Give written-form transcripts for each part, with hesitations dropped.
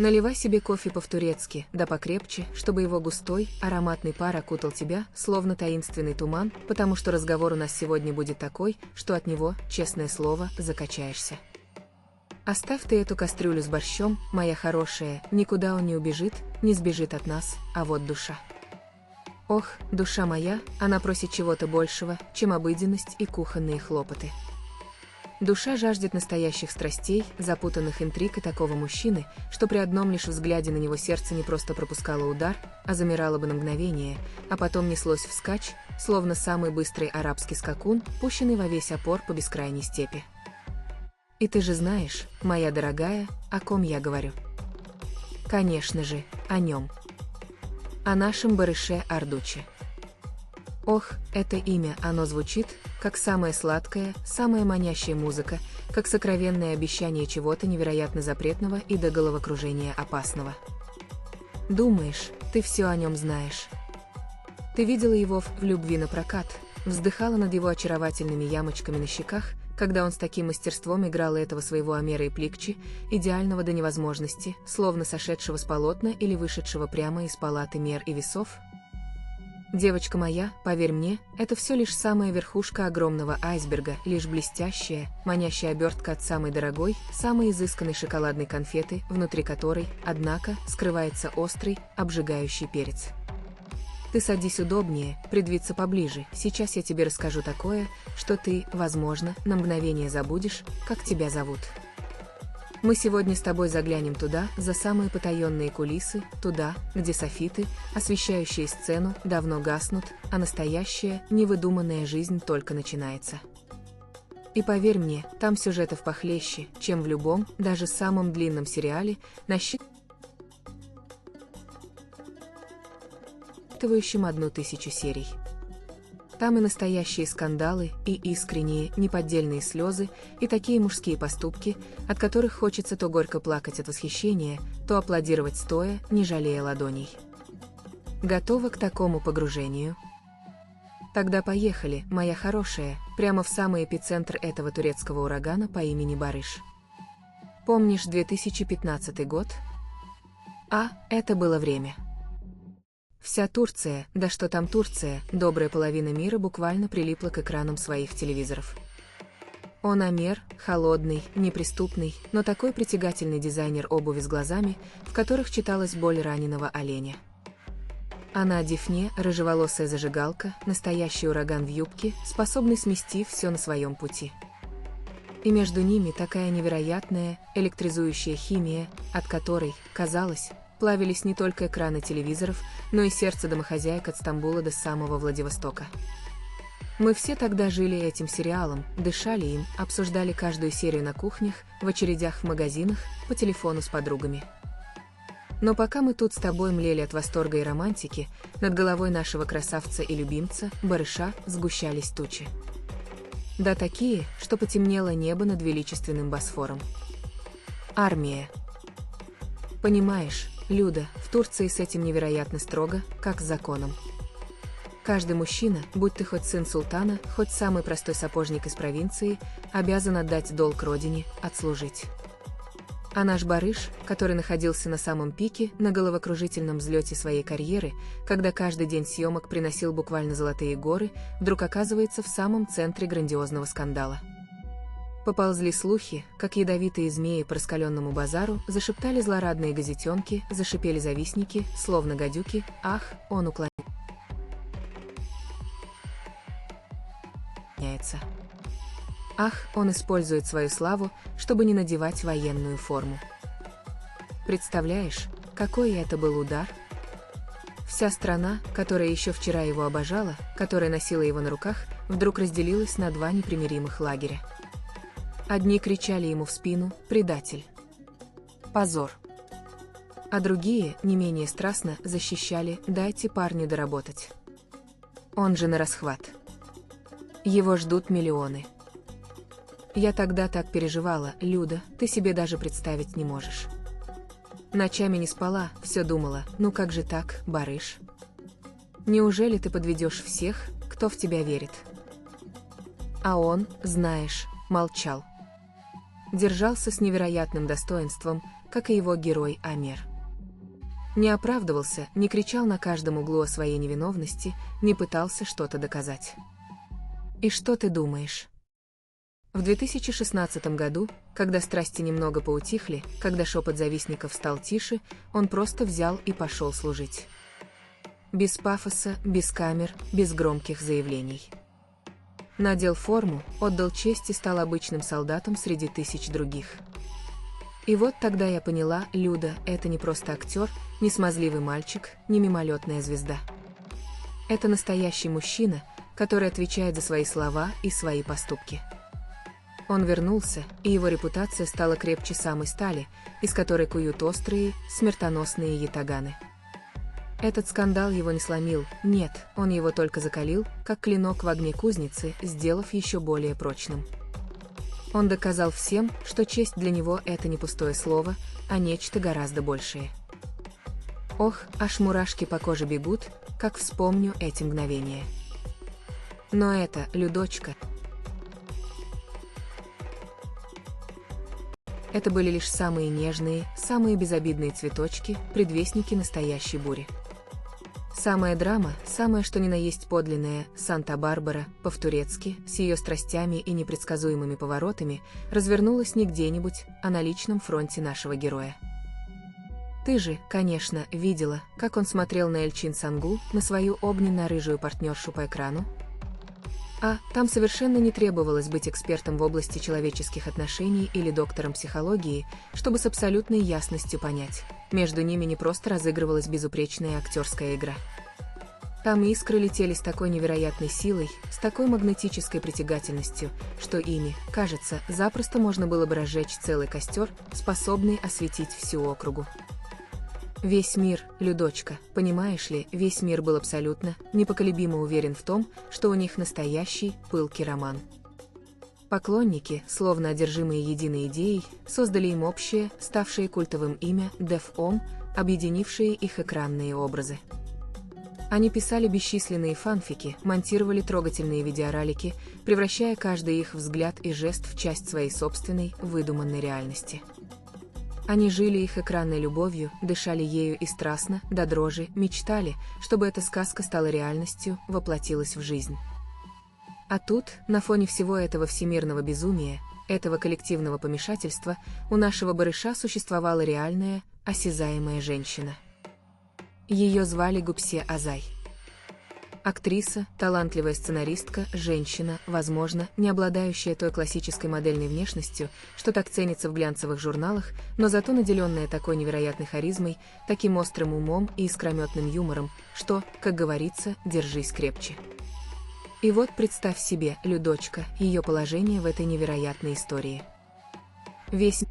Наливай себе кофе по-турецки, да покрепче, чтобы его густой, ароматный пар окутал тебя, словно таинственный туман, потому что разговор у нас сегодня будет такой, что от него, честное слово, закачаешься. Оставь ты эту кастрюлю с борщом, моя хорошая, никуда он не убежит, не сбежит от нас, а вот душа. Ох, душа моя, она просит чего-то большего, чем обыденность и кухонные хлопоты. Душа жаждет настоящих страстей, запутанных интриг и такого мужчины, что при одном лишь взгляде на него сердце не просто пропускало удар, а замирало бы на мгновение, а потом неслось вскачь, словно самый быстрый арабский скакун, пущенный во весь опор по бескрайней степи. И ты же знаешь, моя дорогая, о ком я говорю. Конечно же, о нем. О нашем барыше Ардуче. Ох, это имя, оно звучит, как самая сладкая, самая манящая музыка, как сокровенное обещание чего-то невероятно запретного и до головокружения опасного. Думаешь, ты все о нем знаешь. Ты видела его в «Любви напрокат», вздыхала над его очаровательными ямочками на щеках, когда он с таким мастерством играл этого своего Омера и Пликчи, идеального до невозможности, словно сошедшего с полотна или вышедшего прямо из палаты мер и весов? Девочка моя, поверь мне, это все лишь самая верхушка огромного айсберга, лишь блестящая, манящая обертка от самой дорогой, самой изысканной шоколадной конфеты, внутри которой, однако, скрывается острый, обжигающий перец. Ты садись удобнее, придвинься поближе, сейчас я тебе расскажу такое, что ты, возможно, на мгновение забудешь, как тебя зовут. Мы сегодня с тобой заглянем туда, за самые потаенные кулисы, туда, где софиты, освещающие сцену, давно гаснут, а настоящая, невыдуманная жизнь только начинается. И поверь мне, там сюжетов похлеще, чем в любом, даже самом длинном сериале, насчитывающем 1000 серий. Там и настоящие скандалы, и искренние, неподдельные слезы, и такие мужские поступки, от которых хочется то горько плакать от восхищения, то аплодировать стоя, не жалея ладоней. Готова к такому погружению? Тогда поехали, моя хорошая, прямо в самый эпицентр этого турецкого урагана по имени Барыш. Помнишь 2015 год? Это было время. Вся Турция, да что там Турция, добрая половина мира буквально прилипла к экранам своих телевизоров. Он Омер, холодный, неприступный, но такой притягательный дизайнер обуви с глазами, в которых читалась боль раненого оленя. А на Дифне рыжеволосая зажигалка, настоящий ураган в юбке, способный смести все на своем пути. И между ними такая невероятная, электризующая химия, от которой, казалось, плавились не только экраны телевизоров, но и сердце домохозяек от Стамбула до самого Владивостока. Мы все тогда жили этим сериалом, дышали им, обсуждали каждую серию на кухнях, в очередях в магазинах, по телефону с подругами. Но пока мы тут с тобой млели от восторга и романтики, над головой нашего красавца и любимца, барыша, сгущались тучи. Да такие, что потемнело небо над величественным Босфором. Армия. Понимаешь, Люда, в Турции с этим невероятно строго, как с законом. Каждый мужчина, будь ты хоть сын султана, хоть самый простой сапожник из провинции, обязан отдать долг родине, отслужить. А наш барыш, который находился на самом пике, на головокружительном взлете своей карьеры, когда каждый день съемок приносил буквально золотые горы, вдруг оказывается в самом центре грандиозного скандала. Поползли слухи, как ядовитые змеи по раскаленному базару, зашептали злорадные газетенки, зашипели завистники, словно гадюки, он уклоняется. Он использует свою славу, чтобы не надевать военную форму. Представляешь, какой это был удар? Вся страна, которая еще вчера его обожала, которая носила его на руках, вдруг разделилась на два непримиримых лагеря. Одни кричали ему в спину «Предатель! Позор!», а другие, не менее страстно, защищали «Дайте парню доработать! Он же на расхват! Его ждут миллионы!». Я тогда так переживала, Люда, ты себе даже представить не можешь. Ночами не спала, все думала, ну как же так, барыш? Неужели ты подведешь всех, кто в тебя верит? А он, знаешь, молчал. Держался с невероятным достоинством, как и его герой Амер. Не оправдывался, не кричал на каждом углу о своей невиновности, не пытался что-то доказать. И что ты думаешь? В 2016 году, когда страсти немного поутихли, когда шепот завистников стал тише, он просто взял и пошел служить. Без пафоса, без камер, без громких заявлений. Надел форму, отдал честь и стал обычным солдатом среди тысяч других. И вот тогда я поняла, Люда – это не просто актер, не смазливый мальчик, не мимолетная звезда. Это настоящий мужчина, который отвечает за свои слова и свои поступки. Он вернулся, и его репутация стала крепче самой стали, из которой куют острые, смертоносные ятаганы. Этот скандал его не сломил, нет, он его только закалил, как клинок в огне кузницы, сделав еще более прочным. Он доказал всем, что честь для него – это не пустое слово, а нечто гораздо большее. Ох, аж мурашки по коже бегут, как вспомню эти мгновения. Но это, Людочка. Это были лишь самые нежные, самые безобидные цветочки, предвестники настоящей бури. Самая драма, самое что ни на есть подлинное, Санта-Барбара, по-турецки, с ее страстями и непредсказуемыми поворотами, развернулась не где-нибудь, а на личном фронте нашего героя. Ты же, конечно, видела, как он смотрел на Эльчин Сангу, на свою огненно-рыжую партнершу по экрану? Там совершенно не требовалось быть экспертом в области человеческих отношений или доктором психологии, чтобы с абсолютной ясностью понять, между ними не просто разыгрывалась безупречная актерская игра. Там искры летели с такой невероятной силой, с такой магнетической притягательностью, что ими, кажется, запросто можно было бы разжечь целый костер, способный осветить всю округу. Весь мир, Людочка, понимаешь ли, весь мир был абсолютно, непоколебимо уверен в том, что у них настоящий, пылкий роман. Поклонники, словно одержимые единой идеей, создали им общее, ставшее культовым имя Деф-Ом, объединившее их экранные образы. Они писали бесчисленные фанфики, монтировали трогательные видеоролики, превращая каждый их взгляд и жест в часть своей собственной, выдуманной реальности. Они жили их экранной любовью, дышали ею и страстно, до дрожи, мечтали, чтобы эта сказка стала реальностью, воплотилась в жизнь. А тут, на фоне всего этого всемирного безумия, этого коллективного помешательства, у нашего барыша существовала реальная, осязаемая женщина. Ее звали Гупсе Азай. Актриса, талантливая сценаристка, женщина, возможно, не обладающая той классической модельной внешностью, что так ценится в глянцевых журналах, но зато наделенная такой невероятной харизмой, таким острым умом и искрометным юмором, что, как говорится, держись крепче. И вот представь себе, Людочка, ее положение в этой невероятной истории. Весь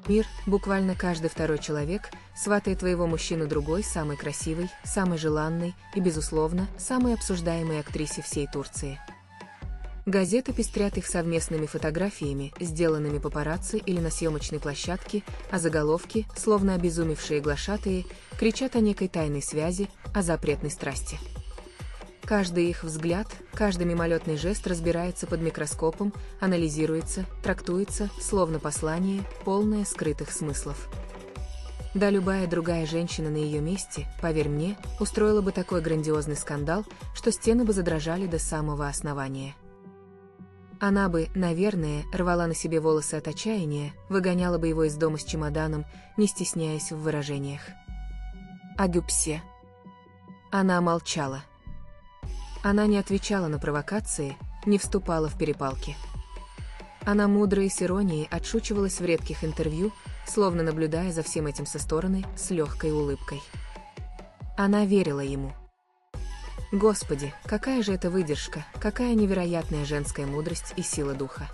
мир, буквально каждый второй человек, сватает твоего мужчину другой, самой красивой, самой желанной и, безусловно, самой обсуждаемой актрисе всей Турции. Газеты пестрят их совместными фотографиями, сделанными папарацци или на съемочной площадке, а заголовки, словно обезумевшие глашатые, кричат о некой тайной связи, о запретной страсти. Каждый их взгляд, каждый мимолетный жест разбирается под микроскопом, анализируется, трактуется, словно послание, полное скрытых смыслов. Да любая другая женщина на ее месте, поверь мне, устроила бы такой грандиозный скандал, что стены бы задрожали до самого основания. Она бы, наверное, рвала на себе волосы от отчаяния, выгоняла бы его из дома с чемоданом, не стесняясь в выражениях. А Гупсе? Она молчала. Она не отвечала на провокации, не вступала в перепалки. Она мудро и с иронией отшучивалась в редких интервью, словно наблюдая за всем этим со стороны, с легкой улыбкой. Она верила ему. Господи, какая же это выдержка, какая невероятная женская мудрость и сила духа.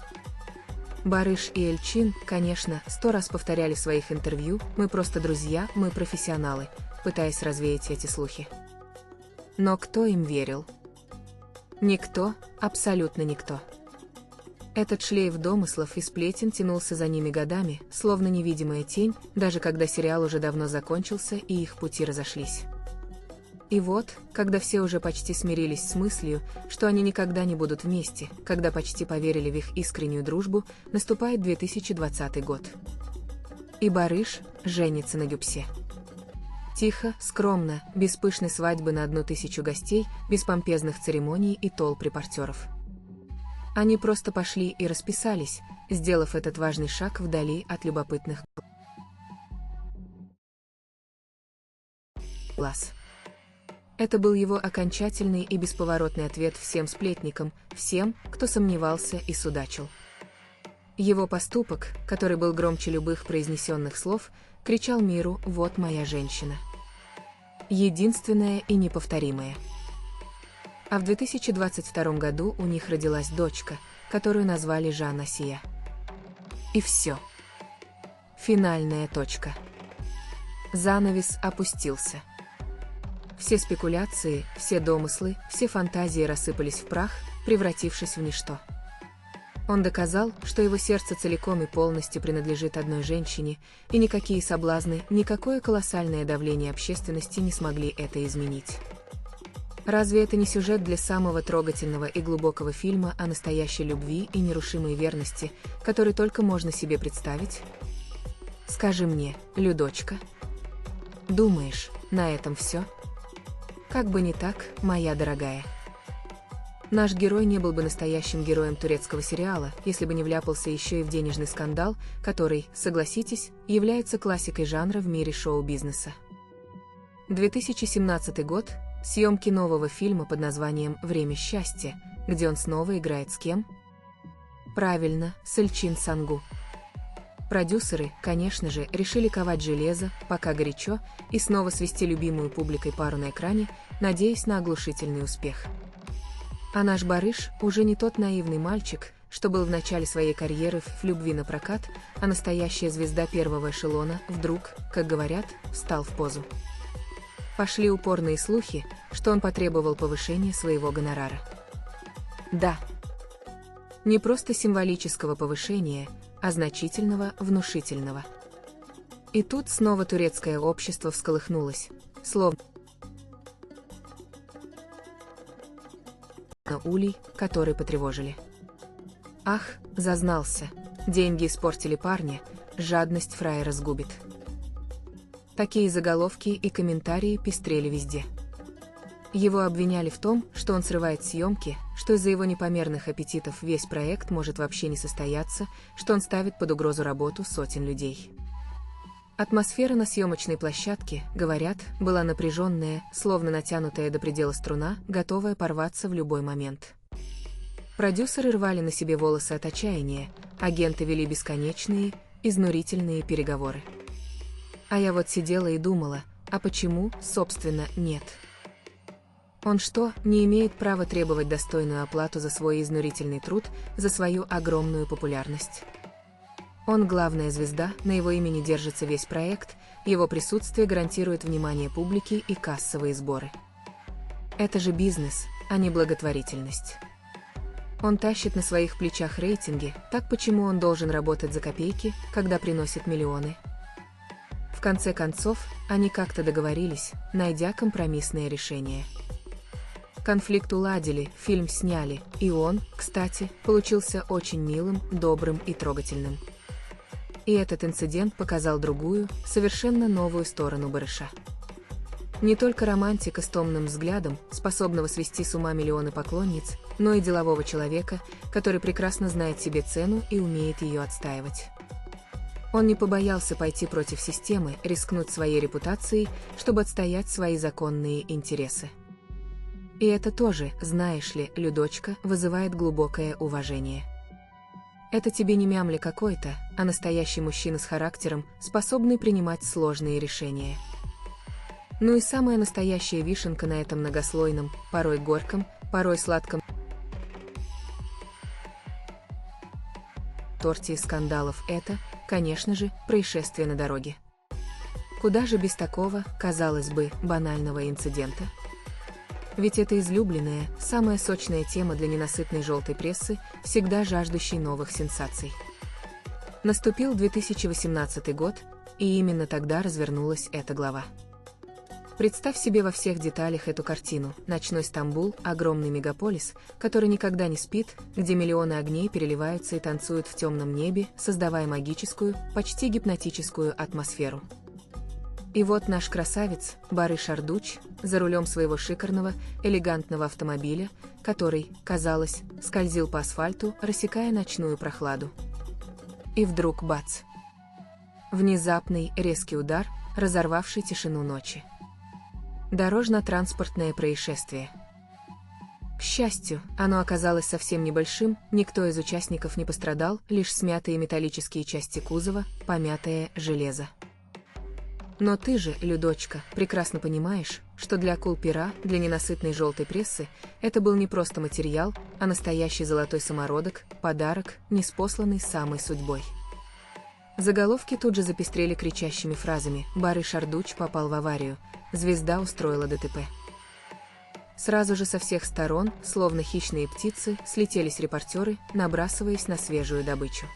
Барыш и Эльчин, конечно, 100 раз повторяли в своих интервью: «Мы просто друзья, мы профессионалы», пытаясь развеять эти слухи. Но кто им верил? Никто, абсолютно никто. Этот шлейф домыслов и сплетен тянулся за ними годами, словно невидимая тень, даже когда сериал уже давно закончился и их пути разошлись. И вот, когда все уже почти смирились с мыслью, что они никогда не будут вместе, когда почти поверили в их искреннюю дружбу, наступает 2020 год. И барыш женится на Гюпсе. Тихо, скромно, без пышной свадьбы на 1000 гостей, без помпезных церемоний и толп репортеров. Они просто пошли и расписались, сделав этот важный шаг вдали от любопытных глаз. Это был его окончательный и бесповоротный ответ всем сплетникам, всем, кто сомневался и судачил. Его поступок, который был громче любых произнесенных слов, кричал миру: «Вот моя женщина. Единственная и неповторимая». А в 2022 году у них родилась дочка, которую назвали Жанна Сия. И все. Финальная точка. Занавес опустился. Все спекуляции, все домыслы, все фантазии рассыпались в прах, превратившись в ничто. Он доказал, что его сердце целиком и полностью принадлежит одной женщине, и никакие соблазны, никакое колоссальное давление общественности не смогли это изменить. Разве это не сюжет для самого трогательного и глубокого фильма о настоящей любви и нерушимой верности, который только можно себе представить? Скажи мне, Людочка. Думаешь, на этом все? Как бы не так, моя дорогая. Наш герой не был бы настоящим героем турецкого сериала, если бы не вляпался еще и в денежный скандал, который, согласитесь, является классикой жанра в мире шоу-бизнеса. 2017 год. Съемки нового фильма под названием «Время счастья», где он снова играет с кем? Правильно, с Эльчин Сангу. Продюсеры, конечно же, решили ковать железо, пока горячо, и снова свести любимую публикой пару на экране, надеясь на оглушительный успех. А наш барыш уже не тот наивный мальчик, что был в начале своей карьеры в любви на прокат, а настоящая звезда первого эшелона вдруг, как говорят, встал в позу. Пошли упорные слухи, что он потребовал повышения своего гонорара. Да. Не просто символического повышения, а значительного, внушительного. И тут снова турецкое общество всколыхнулось, словно улей, который потревожили. Ах, зазнался, деньги испортили парня, жадность фраера сгубит. Такие заголовки и комментарии пестрели везде. Его обвиняли в том, что он срывает съемки, что из-за его непомерных аппетитов весь проект может вообще не состояться, что он ставит под угрозу работу сотен людей. Атмосфера на съемочной площадке, говорят, была напряженная, словно натянутая до предела струна, готовая порваться в любой момент. Продюсеры рвали на себе волосы от отчаяния, агенты вели бесконечные, изнурительные переговоры. А я вот сидела и думала, а почему, собственно, нет? Он что, не имеет права требовать достойную оплату за свой изнурительный труд, за свою огромную популярность? Он главная звезда, на его имени держится весь проект, его присутствие гарантирует внимание публики и кассовые сборы. Это же бизнес, а не благотворительность. Он тащит на своих плечах рейтинги, так почему он должен работать за копейки, когда приносит миллионы? В конце концов, они как-то договорились, найдя компромиссное решение. Конфликт уладили, фильм сняли, и он, кстати, получился очень милым, добрым и трогательным. И этот инцидент показал другую, совершенно новую сторону барыша. Не только романтика с томным взглядом, способного свести с ума миллионы поклонниц, но и делового человека, который прекрасно знает себе цену и умеет ее отстаивать. Он не побоялся пойти против системы, рискнуть своей репутацией, чтобы отстоять свои законные интересы. И это тоже, знаешь ли, Людочка, вызывает глубокое уважение. Это тебе не мямля какой-то, а настоящий мужчина с характером, способный принимать сложные решения. Ну и самая настоящая вишенка на этом многослойном, порой горьком, порой сладком торте скандалов — это, конечно же, происшествие на дороге. Куда же без такого, казалось бы, банального инцидента? Ведь это излюбленная, самая сочная тема для ненасытной желтой прессы, всегда жаждущей новых сенсаций. Наступил 2018 год, и именно тогда развернулась эта глава. Представь себе во всех деталях эту картину. Ночной Стамбул – огромный мегаполис, который никогда не спит, где миллионы огней переливаются и танцуют в темном небе, создавая магическую, почти гипнотическую атмосферу. И вот наш красавец, Барыш Ардуч, за рулем своего шикарного, элегантного автомобиля, который, казалось, скользил по асфальту, рассекая ночную прохладу. И вдруг бац! Внезапный, резкий удар, разорвавший тишину ночи. Дорожно-транспортное происшествие. К счастью, оно оказалось совсем небольшим, никто из участников не пострадал, лишь смятые металлические части кузова, помятое железо. Но ты же, Людочка, прекрасно понимаешь, что для акул-пера, для ненасытной желтой прессы, это был не просто материал, а настоящий золотой самородок, подарок, ниспосланный самой судьбой. Заголовки тут же запестрели кричащими фразами: «Барыш Ардуч попал в аварию», «Звезда устроила ДТП». Сразу же со всех сторон, словно хищные птицы, слетелись репортеры, набрасываясь на свежую добычу.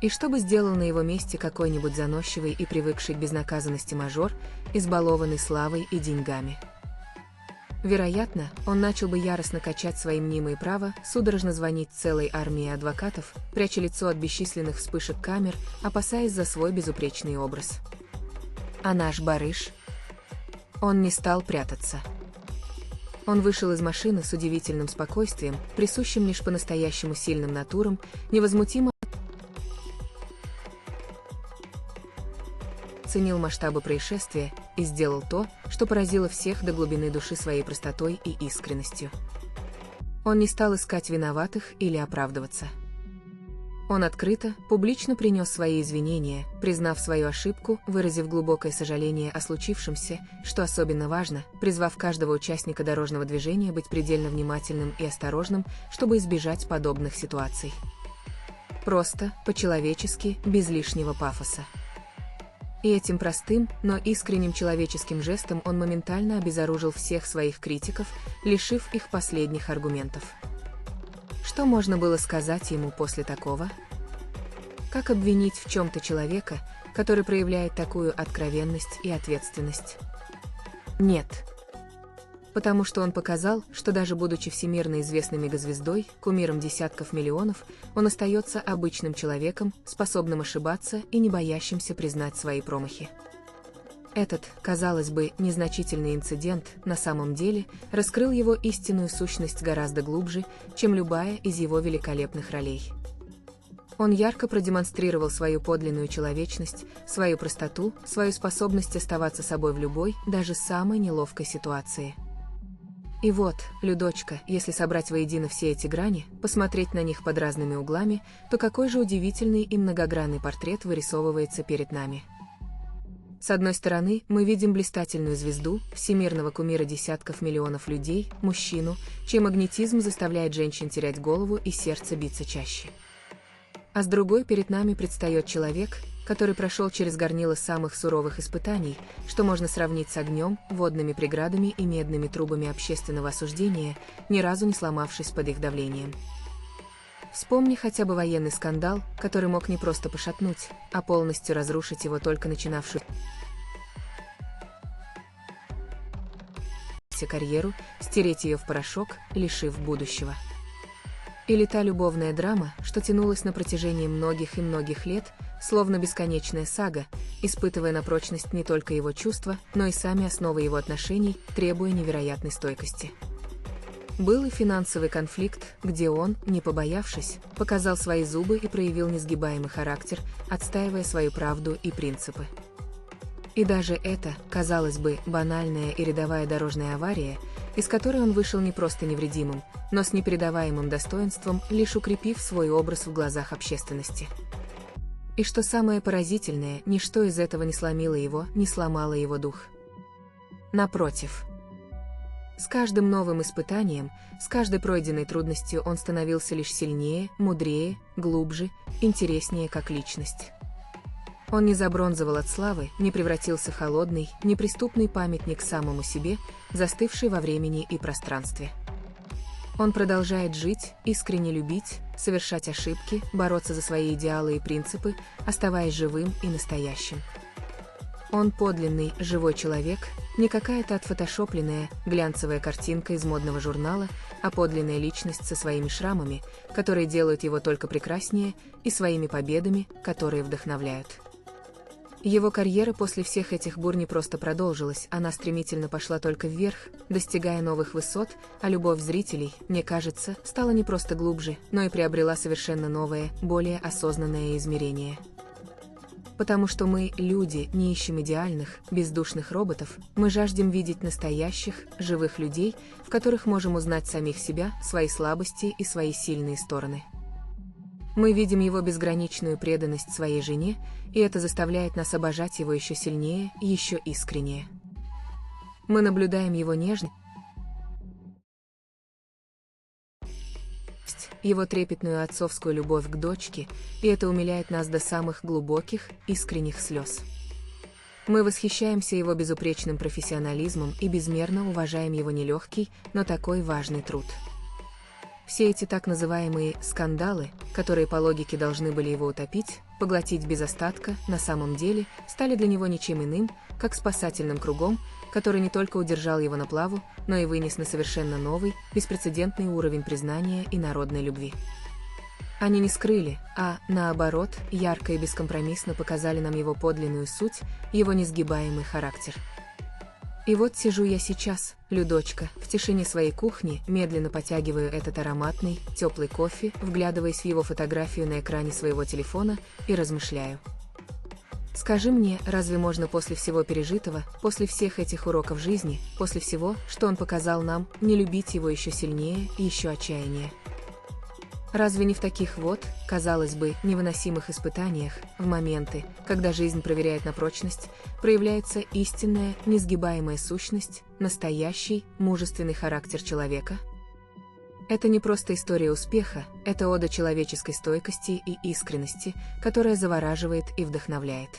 И что бы сделал на его месте какой-нибудь заносчивый и привыкший к безнаказанности мажор, избалованный славой и деньгами? Вероятно, он начал бы яростно качать свои мнимые права, судорожно звонить целой армии адвокатов, пряча лицо от бесчисленных вспышек камер, опасаясь за свой безупречный образ. А наш Барыш? Он не стал прятаться. Он вышел из машины с удивительным спокойствием, присущим лишь по-настоящему сильным натурам, невозмутимо оценил масштабы происшествия и сделал то, что поразило всех до глубины души своей простотой и искренностью. Он не стал искать виноватых или оправдываться. Он открыто, публично принес свои извинения, признав свою ошибку, выразив глубокое сожаление о случившемся, что особенно важно, призвав каждого участника дорожного движения быть предельно внимательным и осторожным, чтобы избежать подобных ситуаций. Просто, по-человечески, без лишнего пафоса. И этим простым, но искренним человеческим жестом он моментально обезоружил всех своих критиков, лишив их последних аргументов. Что можно было сказать ему после такого? Как обвинить в чем-то человека, который проявляет такую откровенность и ответственность? Нет. Потому что он показал, что даже будучи всемирно известной мегазвездой, кумиром десятков миллионов, он остается обычным человеком, способным ошибаться и не боящимся признать свои промахи. Этот, казалось бы, незначительный инцидент на самом деле раскрыл его истинную сущность гораздо глубже, чем любая из его великолепных ролей. Он ярко продемонстрировал свою подлинную человечность, свою простоту, свою способность оставаться собой в любой, даже самой неловкой ситуации. И вот, Людочка, если собрать воедино все эти грани, посмотреть на них под разными углами, то какой же удивительный и многогранный портрет вырисовывается перед нами. С одной стороны, мы видим блистательную звезду, всемирного кумира десятков миллионов людей, мужчину, чей магнетизм заставляет женщин терять голову и сердце биться чаще. А с другой перед нами предстает человек, который прошел через горнило самых суровых испытаний, что можно сравнить с огнем, водными преградами и медными трубами общественного осуждения, ни разу не сломавшись под их давлением. Вспомни хотя бы военный скандал, который мог не просто пошатнуть, а полностью разрушить его только начинавшую карьеру, стереть ее в порошок, лишив будущего. Или та любовная драма, что тянулась на протяжении многих и многих лет, словно бесконечная сага, испытывая на прочность не только его чувства, но и сами основы его отношений, требуя невероятной стойкости. Был и финансовый конфликт, где он, не побоявшись, показал свои зубы и проявил несгибаемый характер, отстаивая свою правду и принципы. И даже эта, казалось бы, банальная и рядовая дорожная авария, из которой он вышел не просто невредимым, но с непередаваемым достоинством, лишь укрепив свой образ в глазах общественности. И что самое поразительное, ничто из этого не сломило его, не сломало его дух. Напротив. С каждым новым испытанием, с каждой пройденной трудностью он становился лишь сильнее, мудрее, глубже, интереснее как личность. Он не забронзовал от славы, не превратился в холодный, неприступный памятник самому себе, застывший во времени и пространстве. Он продолжает жить, искренне любить, совершать ошибки, бороться за свои идеалы и принципы, оставаясь живым и настоящим. Он подлинный, живой человек, не какая-то отфотошопленная, глянцевая картинка из модного журнала, а подлинная личность со своими шрамами, которые делают его только прекраснее, и своими победами, которые вдохновляют. Его карьера после всех этих бур не просто продолжилась, она стремительно пошла только вверх, достигая новых высот, а любовь зрителей, мне кажется, стала не просто глубже, но и приобрела совершенно новое, более осознанное измерение. Потому что мы, люди, не ищем идеальных, бездушных роботов, мы жаждем видеть настоящих, живых людей, в которых можем узнать самих себя, свои слабости и свои сильные стороны. Мы видим его безграничную преданность своей жене, и это заставляет нас обожать его еще сильнее и еще искреннее. Мы наблюдаем его нежность, его трепетную отцовскую любовь к дочке, и это умиляет нас до самых глубоких, искренних слез. Мы восхищаемся его безупречным профессионализмом и безмерно уважаем его нелегкий, но такой важный труд. Все эти так называемые «скандалы», которые по логике должны были его утопить, поглотить без остатка, на самом деле, стали для него ничем иным, как спасательным кругом, который не только удержал его на плаву, но и вынес на совершенно новый, беспрецедентный уровень признания и народной любви. Они не скрыли, а, наоборот, ярко и бескомпромиссно показали нам его подлинную суть, его несгибаемый характер. И вот сижу я сейчас, Людочка, в тишине своей кухни, медленно потягиваю этот ароматный, теплый кофе, вглядываясь в его фотографию на экране своего телефона и размышляю. Скажи мне, разве можно после всего пережитого, после всех этих уроков жизни, после всего, что он показал нам, не любить его еще сильнее и еще отчаяннее? Разве не в таких вот, казалось бы, невыносимых испытаниях, в моменты, когда жизнь проверяет на прочность, проявляется истинная, несгибаемая сущность, настоящий, мужественный характер человека? Это не просто история успеха, это ода человеческой стойкости и искренности, которая завораживает и вдохновляет.